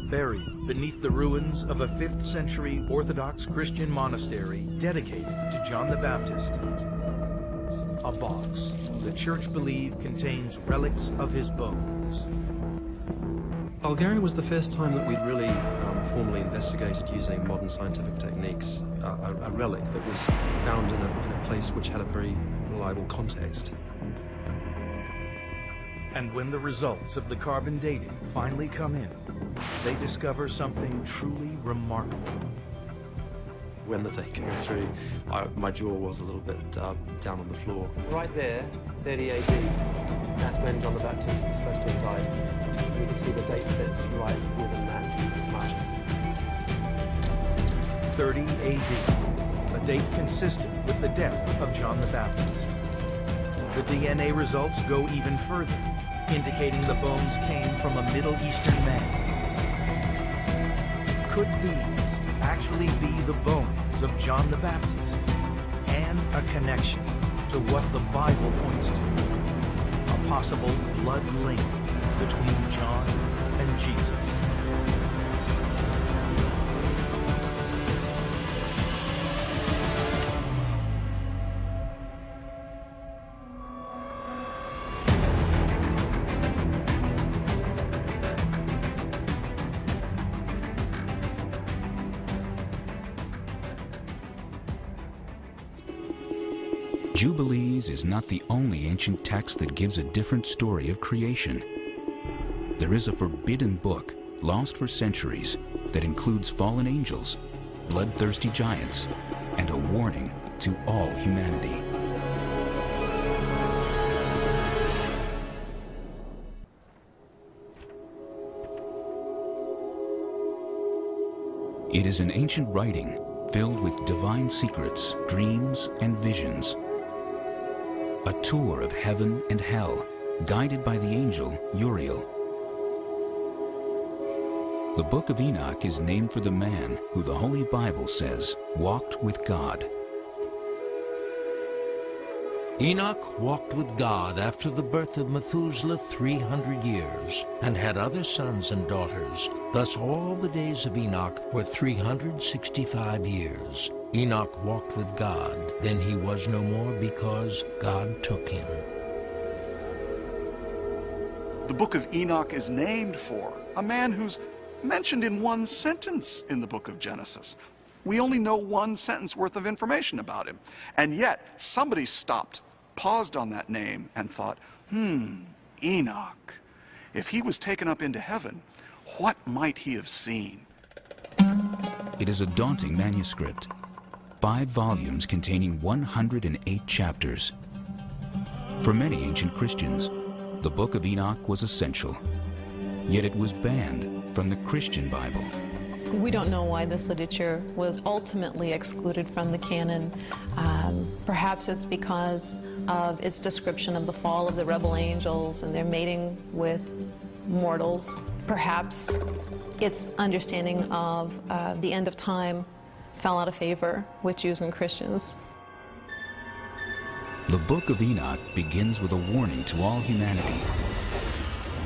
Buried beneath the ruins of a 5th century Orthodox Christian monastery dedicated to John the Baptist, a box the church believed contains relics of his bones. Bulgaria was the first time that we'd really formally investigated using modern scientific techniques, a relic that was found in a place which had a very reliable context. And when the results of the carbon dating finally come in, they discover something truly remarkable. When the date came through, my jaw was a little bit down on the floor. Right there, 30 AD, that's when John the Baptist is supposed to have died. You can see the date fits right within that margin. 30 AD, a date consistent with the death of John the Baptist. The DNA results go even further, indicating the bones came from a Middle Eastern man. Could these actually be the bones of John the Baptist, and a connection to what the Bible points to, a possible blood link between John and Jesus? Jubilees is not the only ancient text that gives a different story of creation. There is a forbidden book, lost for centuries, that includes fallen angels, bloodthirsty giants, and a warning to all humanity. It is an ancient writing filled with divine secrets, dreams, and visions. A tour of heaven and hell, guided by the angel Uriel. The Book of Enoch is named for the man who the Holy Bible says walked with God. Enoch walked with God after the birth of Methuselah 300 years, and had other sons and daughters. Thus all the days of Enoch were 365 years. Enoch walked with God, then he was no more, because God took him. The Book of Enoch is named for a man who's mentioned in one sentence in the book of Genesis. We only know one sentence worth of information about him. And yet, somebody stopped, paused on that name, and thought, Enoch. If he was taken up into heaven, what might he have seen? It is a daunting manuscript. 5 volumes containing 108 chapters. For many ancient Christians, the Book of Enoch was essential. Yet it was banned from the Christian Bible. We don't know why this literature was ultimately excluded from the canon. Perhaps it's because of its description of the fall of the rebel angels and their mating with mortals. Perhaps its understanding of the end of time fell out of favor with Jews and Christians. The Book of Enoch begins with a warning to all humanity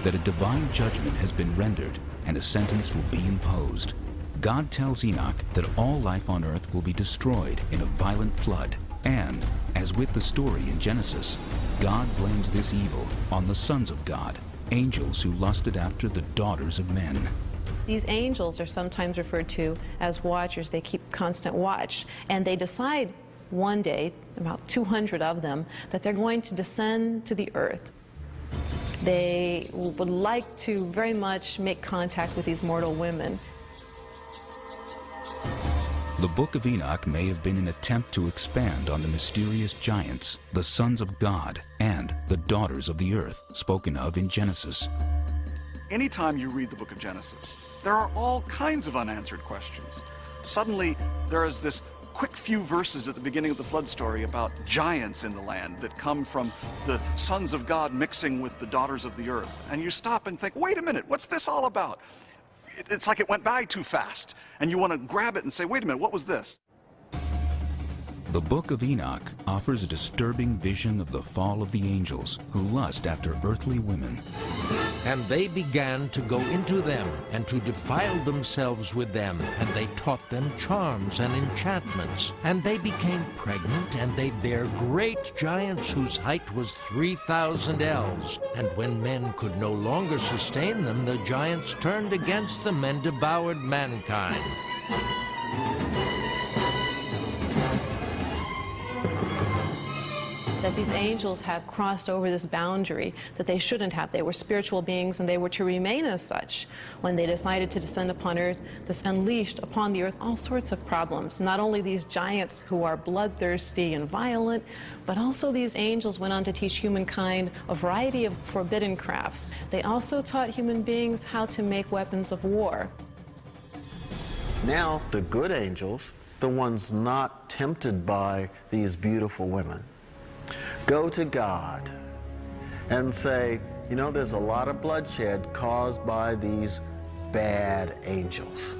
that a divine judgment has been rendered and a sentence will be imposed. God tells Enoch that all life on earth will be destroyed in a violent flood, and, as with the story in Genesis, God blames this evil on the sons of God, angels who lusted after the daughters of men. These angels are sometimes referred to as watchers. They keep constant watch, and they decide one day, about 200 of them, that they're going to descend to the earth. They would like to very much make contact with these mortal women. The Book of Enoch may have been an attempt to expand on the mysterious giants, the sons of God, and the daughters of the earth spoken of in Genesis. Anytime you read the book of Genesis, there are all kinds of unanswered questions. Suddenly, there is this quick few verses at the beginning of the flood story about giants in the land that come from the sons of God mixing with the daughters of the earth. And you stop and think, wait a minute, what's this all about? It's like it went by too fast. And you want to grab it and say, wait a minute, what was this? The Book of Enoch offers a disturbing vision of the fall of the angels who lust after earthly women. And they began to go into them, and to defile themselves with them, and they taught them charms and enchantments. And they became pregnant, and they bare great giants whose height was 3,000 ells. And when men could no longer sustain them, the giants turned against them and devoured mankind. That these angels have crossed over this boundary that they shouldn't have. They were spiritual beings and they were to remain as such. When they decided to descend upon earth, this unleashed upon the earth all sorts of problems. Not only these giants who are bloodthirsty and violent, but also these angels went on to teach humankind a variety of forbidden crafts. They also taught human beings how to make weapons of war. Now, the good angels, the ones not tempted by these beautiful women, go to God and say, you know, there's a lot of bloodshed caused by these bad angels.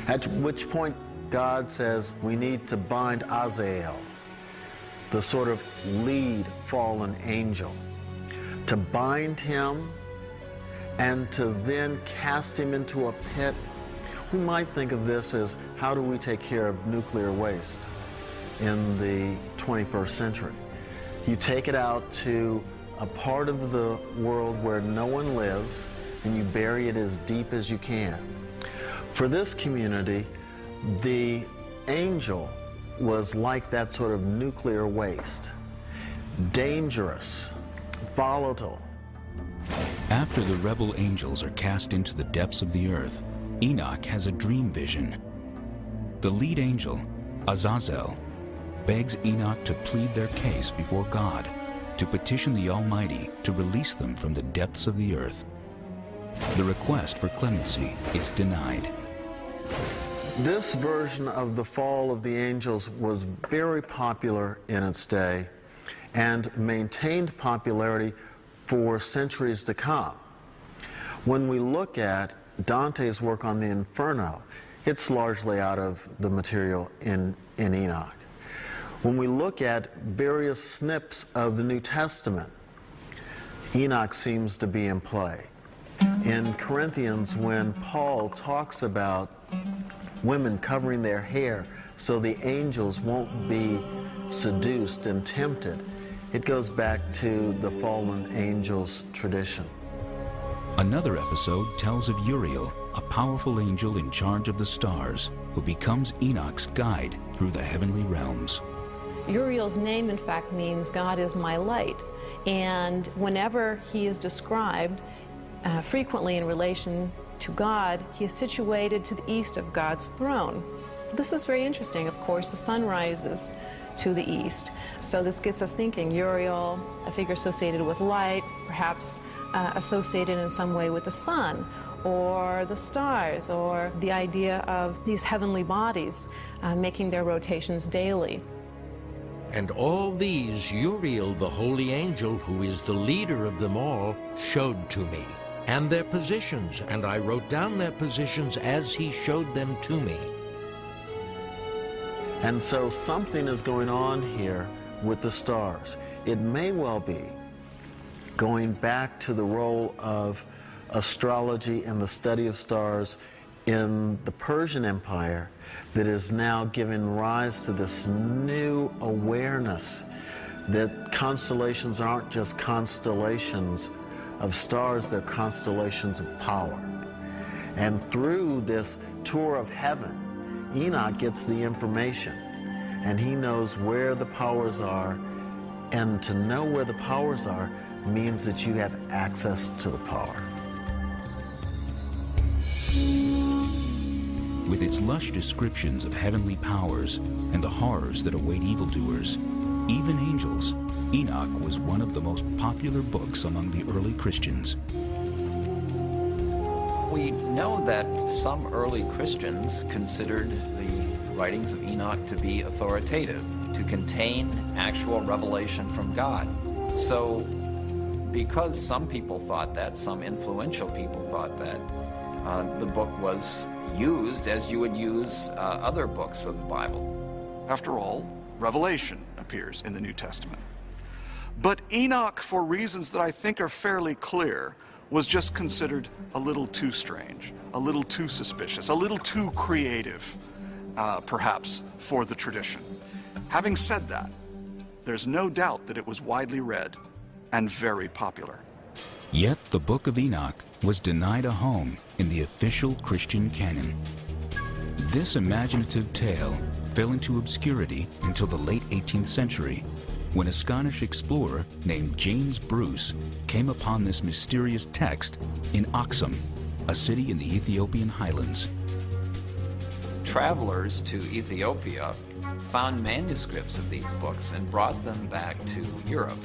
At which point God says we need to bind Azazel, the sort of lead fallen angel, to bind him and to then cast him into a pit. We might think of this as, how do we take care of nuclear waste in the 21st century? You take it out to a part of the world where no one lives, and you bury it as deep as you can. For this community, the angel was like that sort of nuclear waste. Dangerous, volatile. After the rebel angels are cast into the depths of the earth, Enoch has a dream vision. The lead angel, Azazel, begs Enoch to plead their case before God, to petition the Almighty to release them from the depths of the earth. The request for clemency is denied. This version of the fall of the angels was very popular in its day and maintained popularity for centuries to come. When we look at Dante's work on the Inferno, it's largely out of the material in Enoch. When we look at various snips of the New Testament, Enoch seems to be in play. In Corinthians, when Paul talks about women covering their hair so the angels won't be seduced and tempted, it goes back to the fallen angels tradition. Another episode tells of Uriel, a powerful angel in charge of the stars, who becomes Enoch's guide through the heavenly realms. Uriel's name, in fact, means God is my light. And whenever he is described, frequently in relation to God, he is situated to the east of God's throne. This is very interesting. Of course, the sun rises to the east. So this gets us thinking, Uriel, a figure associated with light, perhaps associated in some way with the sun, or the stars, or the idea of these heavenly bodies making their rotations daily. And all these Uriel, the holy angel, who is the leader of them all, showed to me, and their positions, and I wrote down their positions as he showed them to me. And so something is going on here with the stars. It may well be going back to the role of astrology and the study of stars in the Persian Empire that is now giving rise to this new awareness that constellations aren't just constellations of stars, they're constellations of power. And through this tour of heaven, Enoch gets the information, and he knows where the powers are, and to know where the powers are means that you have access to the power. With its lush descriptions of heavenly powers and the horrors that await evildoers, even angels, Enoch was one of the most popular books among the early Christians. We know that some early Christians considered the writings of Enoch to be authoritative, to contain actual revelation from God. So, because some people thought that, some influential people thought that, the book was used as you would use other books of the Bible. After all, Revelation appears in the New Testament. But Enoch, for reasons that I think are fairly clear, was just considered a little too strange, a little too suspicious, a little too creative, perhaps, for the tradition. Having said that, there's no doubt that it was widely read and very popular. Yet the Book of Enoch was denied a home in the official Christian canon. This imaginative tale fell into obscurity until the late 18th century, when a Scottish explorer named James Bruce came upon this mysterious text in Aksum, a city in the Ethiopian highlands. Travelers to Ethiopia found manuscripts of these books and brought them back to Europe.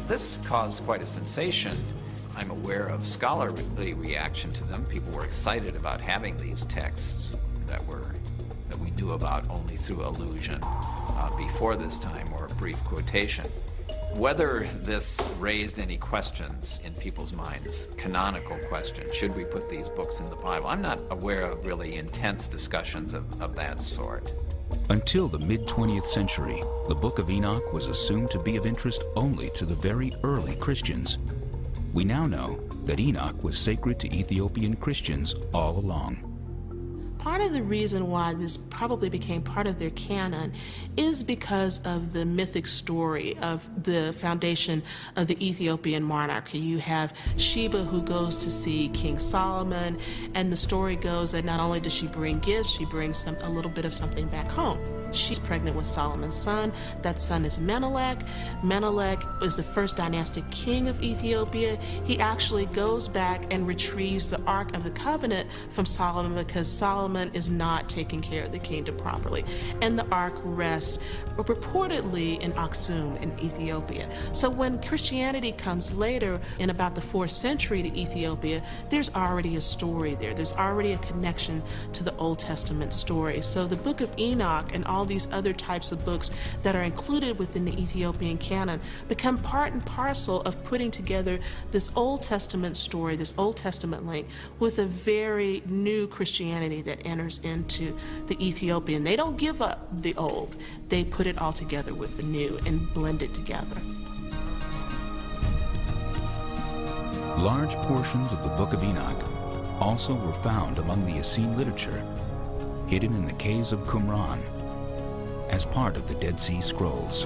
This caused quite a sensation. I'm aware of scholarly reaction to them. People were excited about having these texts that we knew about only through allusion before this time, or a brief quotation. Whether this raised any questions in people's minds, canonical questions, should we put these books in the Bible? I'm not aware of really intense discussions of that sort. Until the mid-20th century, the Book of Enoch was assumed to be of interest only to the very early Christians. We now know that Enoch was sacred to Ethiopian Christians all along. Part of the reason why this probably became part of their canon is because of the mythic story of the foundation of the Ethiopian monarchy. You have Sheba, who goes to see King Solomon, and the story goes that not only does she bring gifts, she brings a little bit of something back home. She's pregnant with Solomon's son. That son is Menelik. Menelik is the first dynastic king of Ethiopia. He actually goes back and retrieves the Ark of the Covenant from Solomon because Solomon is not taking care of the kingdom properly. And the Ark rests reportedly in Aksum in Ethiopia. So when Christianity comes later in about the 4th century to Ethiopia, there's already a story there. There's already a connection to the Old Testament story. So the Book of Enoch and all these other types of books that are included within the Ethiopian canon become part and parcel of putting together this Old Testament story, this Old Testament link, with a very new Christianity that enters into the Ethiopian. They don't give up the old. They put it all together with the new and blend it together. Large portions of the Book of Enoch also were found among the Essene literature, hidden in the caves of Qumran, as part of the Dead Sea Scrolls.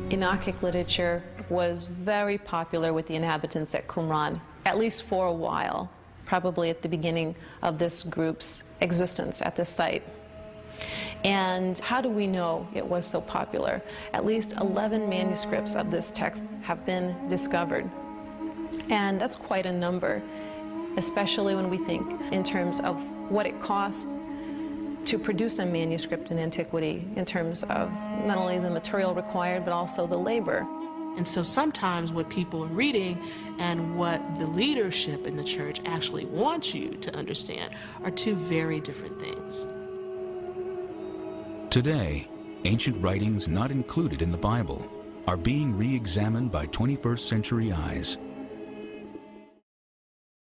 Enochic literature was very popular with the inhabitants at Qumran, at least for a while, probably at the beginning of this group's existence at this site. And how do we know it was so popular? At least 11 manuscripts of this text have been discovered. And that's quite a number, especially when we think in terms of what it costs to produce a manuscript in antiquity, in terms of not only the material required, but also the labor. And so sometimes what people are reading and what the leadership in the church actually wants you to understand are two very different things. Today, ancient writings not included in the Bible are being re-examined by 21st century eyes.